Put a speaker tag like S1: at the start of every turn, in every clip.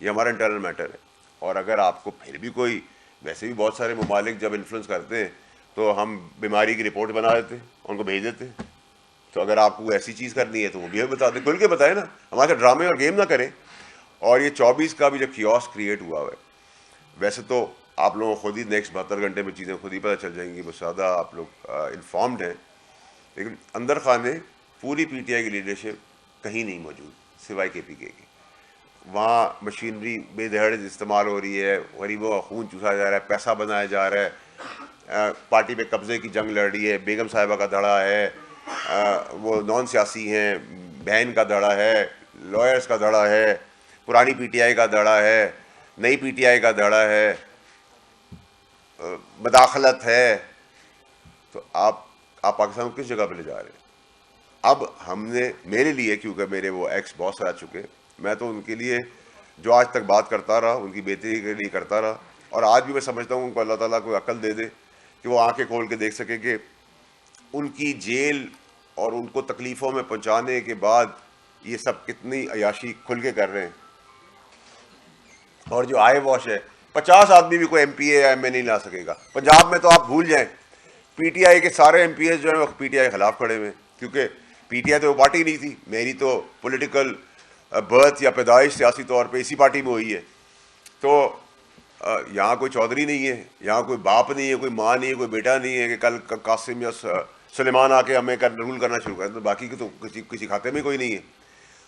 S1: ये हमारा internal matter है। और अगर आपको फिर भी कोई, वैसे भी बहुत सारे ममालिक जब इन्फ्लुएंस करते हैं तो हम बीमारी की रिपोर्ट बना देते हैं, उनको भेज देते हैं। तो अगर आपको ऐसी चीज़ करनी है तो वो भी हमें बता दें, खुल के बताएं ना, हमारे साथ ड्रामे और गेम ना करें। और ये 24 का भी जो कियोस्क क्रिएट हुआ है, वैसे तो आप लोगों को खुद ही नेक्स्ट 72 घंटे में चीज़ें खुद ही पता चल जाएंगी, बहुत ज़्यादा आप लोग इन्फॉर्म्ड हैं। लेकिन अंदर खाने पूरी पीटीआई की लीडरशिप कहीं नहीं मौजूद सिवाय KPK की। वहाँ मशीनरी बेदहड़ इस्तेमाल हो रही है, गरीबों का खून चूसा जा रहा है, पैसा बनाया जा रहा है, पार्टी पे कब्जे की जंग लड़ रही है, बेगम साहिबा का धड़ा है, वो नॉन सियासी हैं, बहन का धड़ा है, लॉयर्स का धड़ा है, पुरानी पीटीआई का धड़ा है, नई पीटीआई का धड़ा है, मदाखलत है। तो आप पाकिस्तान को किस जगह पे ले जा रहे हैं? अब हमने, मेरे लिए, क्योंकि मेरे वो एक्स बॉस रह चुके, मैं तो उनके लिए जो आज तक बात करता रहा, उनकी बेहतरी के लिए करता रहा। और आज भी मैं समझता हूँ उनको अल्लाह ताला को अक्ल दे दे कि वो आंखें खोल के देख सके कि उनकी जेल और उनको तकलीफ़ों में पहुँचाने के बाद ये सब कितनी अयाशी खुल के कर रहे हैं। और जो आए वॉश है, 50 आदमी भी कोई MP या MA नहीं ला सकेगा। पंजाब में तो आप भूल जाएं, PTI के सारे MPs जो हैं वो PTI के खिलाफ खड़े हुए, क्योंकि PTI तो वो पार्टी नहीं थी। मेरी तो पॉलिटिकल बर्थ या पैदाइश सियासी तौर पे इसी पार्टी में हुई है। तो यहाँ कोई चौधरी नहीं है, यहाँ कोई बाप नहीं है, कोई माँ नहीं है, कोई बेटा नहीं है कि कल कासिम या सुलेमान आके हमें रूल करना शुरू कर। तो बाकी की तो किसी खाते में कोई नहीं है।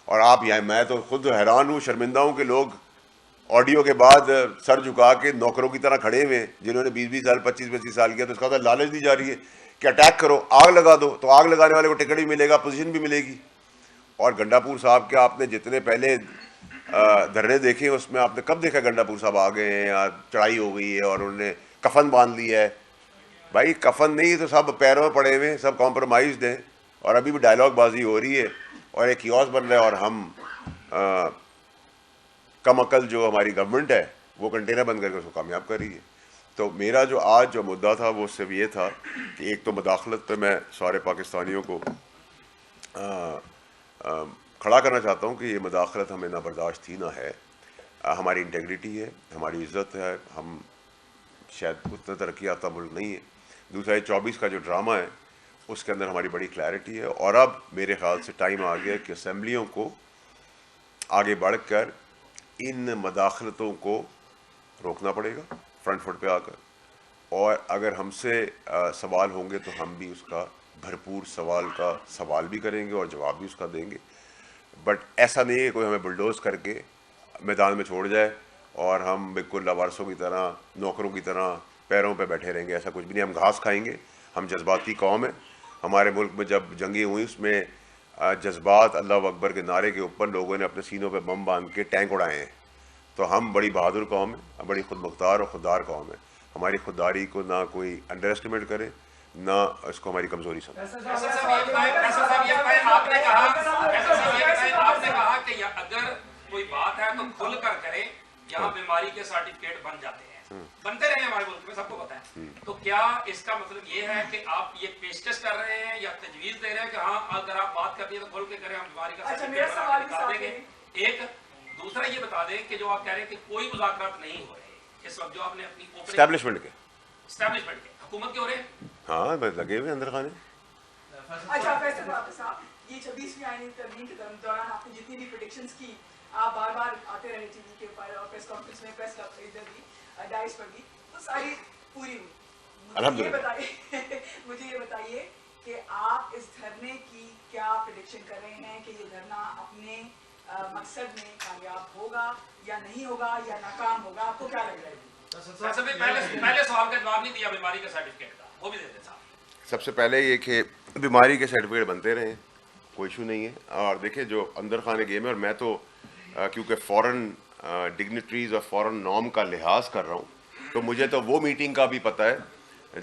S1: और आप यहाँ, मैं तो खुद हैरान हूँ, शर्मिंदा हूँ कि लोग ऑडियो के बाद सर झुका के नौकरों की तरह खड़े हुए हैं, जिन्होंने 20-20 साल 25-25 साल किया। तो इसका मतलब लालच दी जा रही है कि अटैक करो, आग लगा दो, तो आग लगाने वाले को टिकट भी मिलेगा, पोजीशन भी मिलेगी। और गंडापुर साहब के आपने जितने पहले धरने देखे, उसमें आपने कब देखा गंडापुर साहब आ गए हैं या चढ़ाई हो गई है और उन्होंने कफन बांध लिया है? भाई कफन नहीं तो सब पैरों में पड़े हुए, सब कॉम्प्रोमाइज्ड हैं। और अभी भी डायलॉग बाजी हो रही है और एक कियोस्क बन रहा है। और हम कम अकल जो हमारी गवर्नमेंट है वो कंटेनर बंद करके उसको कामयाब कर रही है। तो मेरा जो आज जो मुद्दा था वो सिर्फ ये था कि एक तो मदाखलत पे मैं सारे पाकिस्तानियों को खड़ा करना चाहता हूँ कि ये मदाखलत हमें ना बर्दाश्त थी ना है। हमारी इंटेग्रिटी है, हमारी इज़्ज़त है, हम शायद उतना तरक्की याफ्ता मुल्क नहीं है। दूसरा, ये 24 का जो ड्रामा है उसके अंदर हमारी बड़ी क्लैरिटी है। और अब मेरे ख्याल से टाइम आ गया कि असम्बलियों को आगे बढ़कर इन मदाखलतों को रोकना पड़ेगा फ्रंट फुट पे आकर। और अगर हमसे सवाल होंगे तो हम भी उसका भरपूर सवाल भी करेंगे और जवाब भी उसका देंगे। बट ऐसा नहीं है कोई हमें बुलडोज़ करके मैदान में छोड़ जाए और हम बिल्कुल लावारसों की तरह, नौकरों की तरह पैरों पे बैठे रहेंगे। ऐसा कुछ भी नहीं। हम घास खाएंगे। हम जज्बाती कौम है। हमारे मुल्क में जब जंगें हुई उसमें जज्बात, अल्लाह अकबर के नारे के ऊपर लोगों ने अपने सीनों पे बम बांध के टैंक उड़ाए हैं। तो हम बड़ी बहादुर कौम है, बड़ी खुदमुख्तार और खुददार कौम है। हमारी खुददारी को ना कोई अंडर एस्टिमेट करे, ना इसको हमारी कमजोरी समझे।
S2: आपने कहा कि अगर कोई बात है तो खुल कर करे। यहाँ बीमारी के सर्टिफिकेट बन जाते हैं, बनते रहे हमारे मुल्क में, सबको पता है। तो क्या इसका मतलब ये है कि आप ये पेशकश कर रहे हैं या तजवीज दे रहे हैं कि हाँ अगर आप बात करती है तो खुल के करें, हम बीमारी का सर्टिफिकेट बना के निकाल देंगे? एक दूसरा ये बता दें कि जो आप कह रहे हैं कि कोई मुज़ाकरात नहीं हो रहे इस वक्त, जो आपने अपनी
S1: एस्टैब्लिशमेंट के
S2: हुकूमत के हो रहे हैं।
S1: हाँ, बस लगे हुए अंदर खाने।
S3: अच्छा फैसल साहब, ये 26वीं आईनी तरमीम के दौरान आपने जितनी भी प्रेडिक्शंस की, आप बार बार आते रहे टीवी के ऊपर और प्रेस कॉन्फ्रेंस में, प्रेस इधर भी डाइस पर भी, तो सारी पूरी हुई। मुझे ये बताइए कि आप इस धरने की क्या प्रेडिक्शन कर रहे हैं कि ये धरना अपने मकसद में कामयाब होगा या नहीं होगा या नाकाम होगा? आपको क्या लग रहा है?
S2: पहले सवाल का जवाब नहीं दिया बीमारी के सर्टिफिकेट का, वो भी देते साहब।
S1: सबसे पहले ये कि बीमारी के सर्टिफिकेट बनते रहे, कोई इशू नहीं है। और देखिए जो अंदर खाने गेम है, और मैं तो क्योंकि फ़ॉरेन डिग्निटरीज़ और फ़ॉरेन नॉर्म का लिहाज कर रहा हूँ, तो मुझे तो वो मीटिंग का भी पता है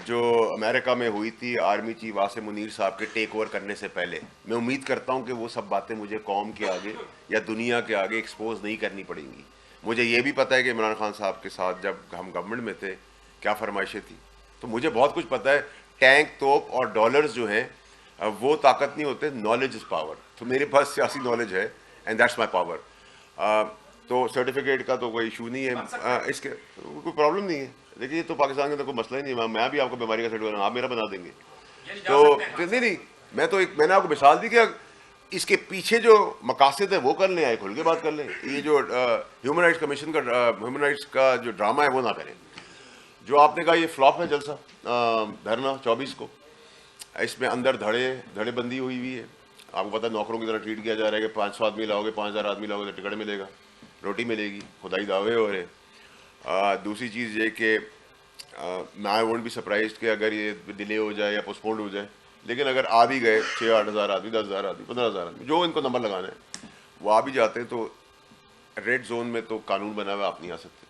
S1: जो अमेरिका में हुई थी आर्मी चीफ आसिम मुनीर साहब के टेक ओवर करने से पहले। मैं उम्मीद करता हूँ कि वो सब बातें मुझे कौम के आगे या दुनिया के आगे एक्सपोज नहीं करनी पड़ेंगी। मुझे ये भी पता है कि इमरान खान साहब के साथ जब हम गवर्नमेंट में थे क्या फरमाइशें थी, तो मुझे बहुत कुछ पता है। टैंक, तोप और डॉलर्स जो हैं वो ताकत नहीं होते, नॉलेज इज़ पावर। तो मेरे पास सियासी नॉलेज है एंड दैट्स माई पावर। तो सर्टिफिकेट का तो कोई इशू नहीं है, इसके कोई प्रॉब्लम नहीं है। देखिए, ये तो पाकिस्तान के अंदर कोई मसला ही नहीं है। मैं भी आपको बीमारी का सर्टिफिकेट आप मेरा बना देंगे तो नहीं, मैंने आपको मिसाल दी कि इसके पीछे जो मकासद है वो कर लें, आए खुल के बात कर लें। ये जो ह्यूमन राइट्स कमीशन का ह्यूमन राइट्स का जो ड्रामा है वो ना करें। जो आपने कहा ये फ्लॉप है जलसा धरना 24 को, इसमें अंदर धड़ेबंदी हुई है। आपको पता है नौकरों की तरह ट्रीट किया जा रहा है कि 500 आदमी लाओगे, 5000 आदमी लाओगे तो टिकट मिलेगा, रोटी मिलेगी, खुदाई दावे हो रहे। दूसरी चीज़ ये कि आई वोंट बी सरप्राइज्ड कि अगर ये डिले हो जाए या पोस्टपोन्ड हो जाए, लेकिन अगर आ भी गए 6-8 हज़ार आदमी, 10,000 आदमी, 15,000 आदमी, जो इनको नंबर लगाना है वो आ भी जाते हैं, तो रेड जोन में तो कानून बना हुआ, आप नहीं आ सकते,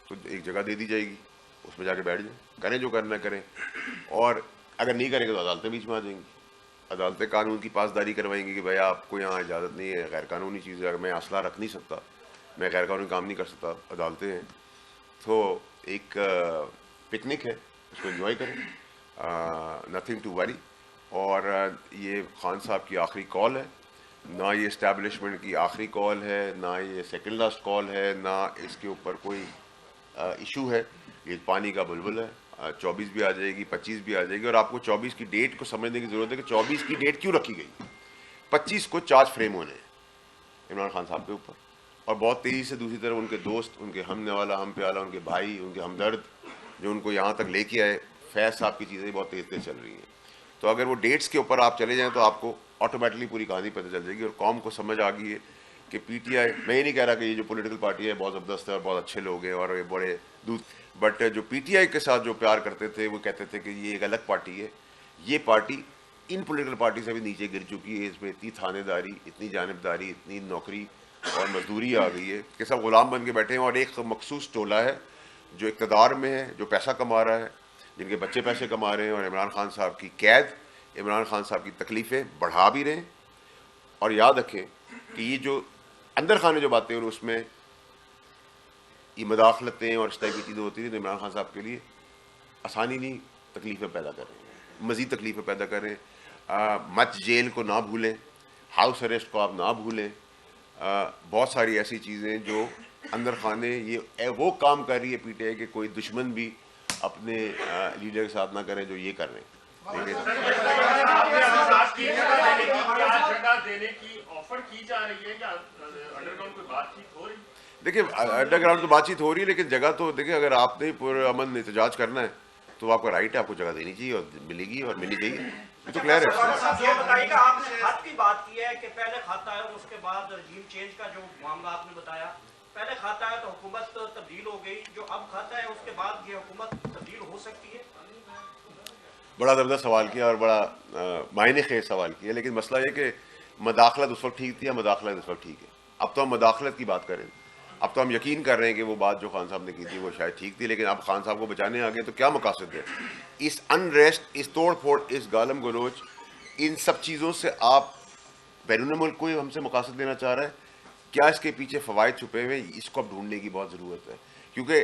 S1: तो एक जगह दे दी जाएगी, उसमें जाके बैठ जाए, करें जो करना करें। और अगर नहीं करेंगे तो अदालतें बीच में आ जाएंगी, अदालतें कानून की पासदारी करवाएंगी कि भाई आपको यहाँ इजाज़त नहीं है, गैर कानूनी चीज़ है, मैं असला रख नहीं सकता, मैं गैर कानूनी काम नहीं कर सकता, अदालतें हैं। तो एक पिकनिक है, उसको एंजॉय करें, नथिंग टू वरी। और ये खान साहब की आखिरी कॉल है, ना ये इस्टेब्लिशमेंट की आखिरी कॉल है, ना ये सेकंड लास्ट कॉल है, ना इसके ऊपर कोई इशू है। ये पानी का बुलबुल है, 24 भी आ जाएगी, 25 भी आ जाएगी। और आपको 24 की डेट को समझने की ज़रूरत है कि 24 की डेट क्यों रखी गई। 25 को चार्ज फ्रेम होने हैं इमरान खान साहब के ऊपर, और बहुत तेज़ी से दूसरी तरफ उनके दोस्त, उनके हमने वाला, हम प्याला, उनके भाई, उनके हमदर्द जो उनको यहाँ तक लेके आए, फैज़ साहब की चीज़ें बहुत तेज़ चल रही हैं। तो अगर वो डेट्स के ऊपर आप चले जाएँ तो आपको ऑटोमेटिकली पूरी कहानी पता चल जाएगी। और कौम को समझ आ गई है कि PTI, मैं ये नहीं कह रहा कि ये जो पॉलिटिकल पार्टी है बहुत ज़बरदस्त है और बहुत अच्छे लोग हैं और ये बड़े दूध, बट जो PTI के साथ जो प्यार करते थे वो कहते थे कि ये एक अलग पार्टी है। ये पार्टी इन पॉलिटिकल पार्टी से भी नीचे गिर चुकी है, इसमें इतनी थानेदारी, इतनी जानिबदारी, इतनी नौकरी और मजदूरी आ गई है कि सब गुलाम बन के बैठे हैं। और एक मखसूस टोला है जो इक़्तिदार में है, जो पैसा कमा रहा है, जिनके बच्चे पैसे कमा रहे हैं, और इमरान खान साहब की कैद, इमरान खान साहब की तकलीफ़ें बढ़ा भी रहे हैं। और याद रखें कि ये जो अंदर खाने जो बातें और उसमें ये मदाखलतें और इस तरह की चीज़ें होती थी, तो इमरान खान साहब के लिए आसानी नहीं, तकलीफ़ें पैदा कर रहे हैं, मज़ीद तकलीफ़ें पैदा कर रहे हैं। मच जेल को ना भूलें, हाउस अरेस्ट को आप ना भूलें, बहुत सारी ऐसी चीज़ें जो अंदर खाने ये वो काम कर रही है PTI के कोई दुश्मन भी अपने लीडर के साथ ना करें जो ये कर रहे हैं। देखिए, अंडरग्राउंड तो बातचीत हो रही है, लेकिन जगह तो देखिए, अगर आपने पुरअमन एहतजाज करना है तो आपको राइट है, आपको जगह देनी चाहिए और मिलेगी और मिलनी चाहिए, ये तो क्लियर है।
S4: ये बताइएगा, आपने खत की बात की है कि पहले खाता है और उसके बाद रजीम चेंज का जो मामला आपने बताया, पहले खाता है तो हुकूमत तब्दील हो गई, जो अब खाता है उसके बाद ये हुकूमत तब्दील हो सकती है?
S1: बड़ा ज़बरदस्त सवाल किया और बड़ा मायने खेज सवाल किया, लेकिन मसला ये कि मदाखलत उस वक्त ठीक थी या मदाखलत इस वक्त ठीक है। अब तो हम मदाखलत की बात करें, अब तो हम यकीन कर रहे हैं कि वो बात जो खान साहब ने की थी वो शायद ठीक थी, लेकिन अब खान साहब को बचाने आ गए तो क्या मकासद है? इस अनरेस्ट, इस तोड़ फोड़, इस गालम गलोच, इन सब चीज़ों से आप बैरून मुल्क कोई हमसे मकासद लेना चाह रहा है? क्या इसके पीछे फ़वाइद छुपे हुए हैं? इसको अब ढूंढने की बहुत ज़रूरत है, क्योंकि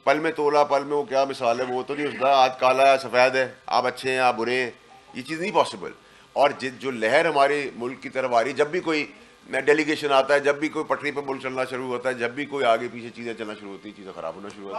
S1: पल में तोला, पल में वो क्या मिसाल है, वो तो नहीं उसका आज काला है सफ़ेद है, आप अच्छे हैं आप बुरे हैं, ये चीज़ नहीं पॉसिबल। और जो लहर हमारे मुल्क की तरफ आ रही, जब भी कोई डेलीगेशन आता है, जब भी कोई पटरी पर मुल्क चलना शुरू होता है, जब भी कोई आगे पीछे चीज़ें चलना शुरू होती हैं, चीज़ें ख़राब होना शुरू होती हैं।